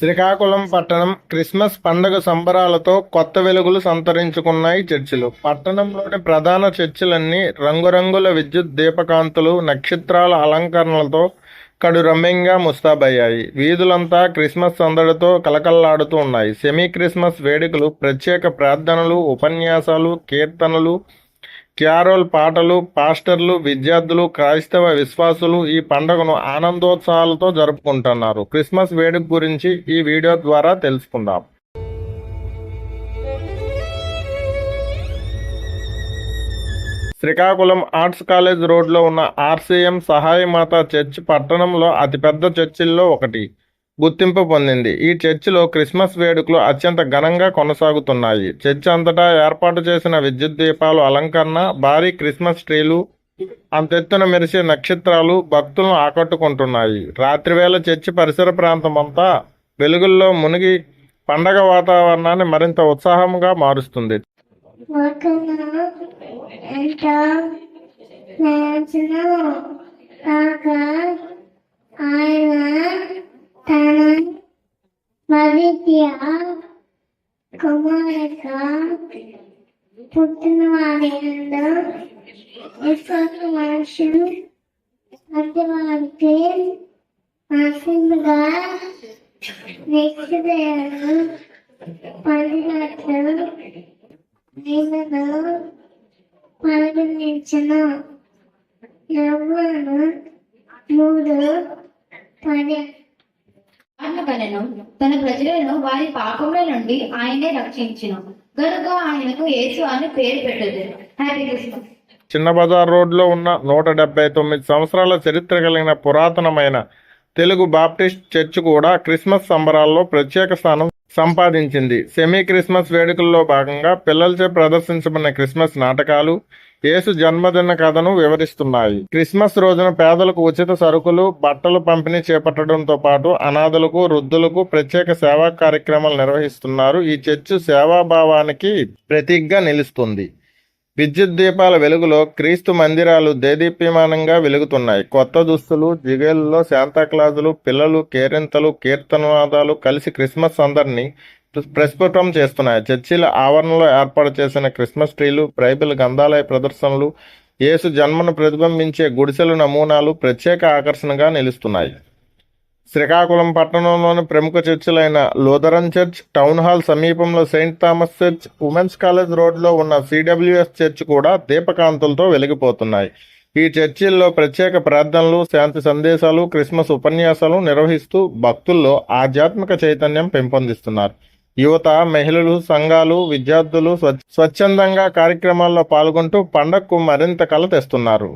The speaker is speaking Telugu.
శ్రీకాకుళం పట్టణం క్రిస్మస్ పండుగ సంబరాలతో కొత్త వెలుగులు సంతరించుకున్నాయి చర్చిలు. పట్టణంలోని ప్రధాన చర్చిలన్నీ రంగురంగుల విద్యుత్ దీపకాంతులు, నక్షత్రాల అలంకరణలతో కడురమ్యంగా ముస్తాబయ్యాయి. వీధులంతా క్రిస్మస్ సందడితో కలకల్లాడుతూ ఉన్నాయి. సెమీ క్రిస్మస్ వేడుకలు, ప్రత్యేక ప్రార్థనలు, ఉపన్యాసాలు, కీర్తనలు, క్యారోల్ పాటలు, పాస్టర్లు, విద్యార్థులు, క్రైస్తవ విశ్వాసులు ఈ పండుగను ఆనందోత్సాహాలతో జరుపుకుంటున్నారు. క్రిస్మస్ వేడుక గురించి ఈ వీడియో ద్వారా తెలుసుకుందాం. శ్రీకాకుళం ఆర్ట్స్ కాలేజ్ రోడ్లో ఉన్న ఆర్సీఎం సహాయమాత చర్చ్ పట్టణంలో అతిపెద్ద చర్చిల్లో ఒకటి గుర్తింపు పొందింది. ఈ చర్చిలో క్రిస్మస్ వేడుకలు అత్యంత ఘనంగా కొనసాగుతున్నాయి. చర్చి అంతటా ఏర్పాటు చేసిన విద్యుత్ దీపాలు, అలంకరణ, భారీ క్రిస్మస్ ట్రీలు, అంతెత్తున మెరిసే నక్షత్రాలు భక్తులను ఆకట్టుకుంటున్నాయి. రాత్రివేళ చర్చి పరిసర ప్రాంతం అంతా వెలుగుల్లో మునిగి పండగ వాతావరణాన్ని మరింత ఉత్సాహంగా మారుస్తుంది. కుమారిక పుట్టిన వారిలో విశ్వాస మనుషులు మధ్య వారికి నరసింహగా నిశ్చితను 10 లక్షలు నీళ్ళను పరిగణించిన యవ్వను 3 తన ప్రజలను వారి పాపముల నుండి ఆయనే రక్షించును గనుక ఆయనకు యేసు అని పేరు పెట్టదు. Happy Christmas. చిన్న బజార్ రోడ్లో ఉన్న 179 సంవత్సరాల చరిత్ర కలిగిన పురాతనమైన తెలుగు బాప్టిస్ట్ చర్చ్ కూడా క్రిస్మస్ సంబరాల్లో ప్రత్యేక స్థానం సంపాదించింది. సెమీ క్రిస్మస్ వేడుకల్లో భాగంగా పిల్లలచే ప్రదర్శించబడిన క్రిస్మస్ నాటకాలు యేసు జన్మదిన కథను వివరిస్తున్నాయి. క్రిస్మస్ రోజున పేదలకు ఉచిత సరుకులు, బట్టలు పంపిణీ చేపట్టడంతో పాటు అనాథలకు, వృద్ధులకు ప్రత్యేక సేవా కార్యక్రమాలు నిర్వహిస్తున్నారు. ఈ చర్చ్ సేవాభావానికి ప్రతీకగా నిలుస్తుంది. విద్యుత్ దీపాల వెలుగులో క్రీస్తు మందిరాలు దేదీప్యమానంగా వెలుగుతున్నాయి. కొత్త దుస్తులు, జిగేలులో శాంతాక్లాజులు, పిల్లలు, కేరింతలు, కీర్తనవాదాలు కలిసి క్రిస్మస్ అందరినీ ప్రస్ఫుటం చేస్తున్నాయి. చర్చిల ఆవరణలో ఏర్పాటు చేసిన క్రిస్మస్ ట్రీలు, బైబిల్ గ్రంథాలయ ప్రదర్శనలు, యేసు జన్మను ప్రతిబింబించే గుడిసెల నమూనాలు ప్రత్యేక ఆకర్షణగా నిలుస్తున్నాయి. శ్రీకాకుళం పట్టణంలోని ప్రముఖ చర్చిలైన లూథరన్ చర్చ్, టౌన్ హాల్ సమీపంలో Saint Thomas church, women's college రోడ్లో ఉన్న సిడబ్ల్యూఎస్ చర్చ్ కూడా దీపకాంతులతో వెలిగిపోతున్నాయి. ఈ చర్చిల్లో ప్రత్యేక ప్రార్థనలు, శాంతి సందేశాలు, క్రిస్మస్ ఉపన్యాసాలు నిర్వహిస్తూ భక్తుల్లో ఆధ్యాత్మిక చైతన్యం పెంపొందిస్తున్నారు. యువత, మహిళలు, సంఘాలు, విద్యార్థులు స్వచ్ఛందంగా కార్యక్రమాల్లో పాల్గొంటూ పండగకు మరింత కళ తెస్తున్నారు.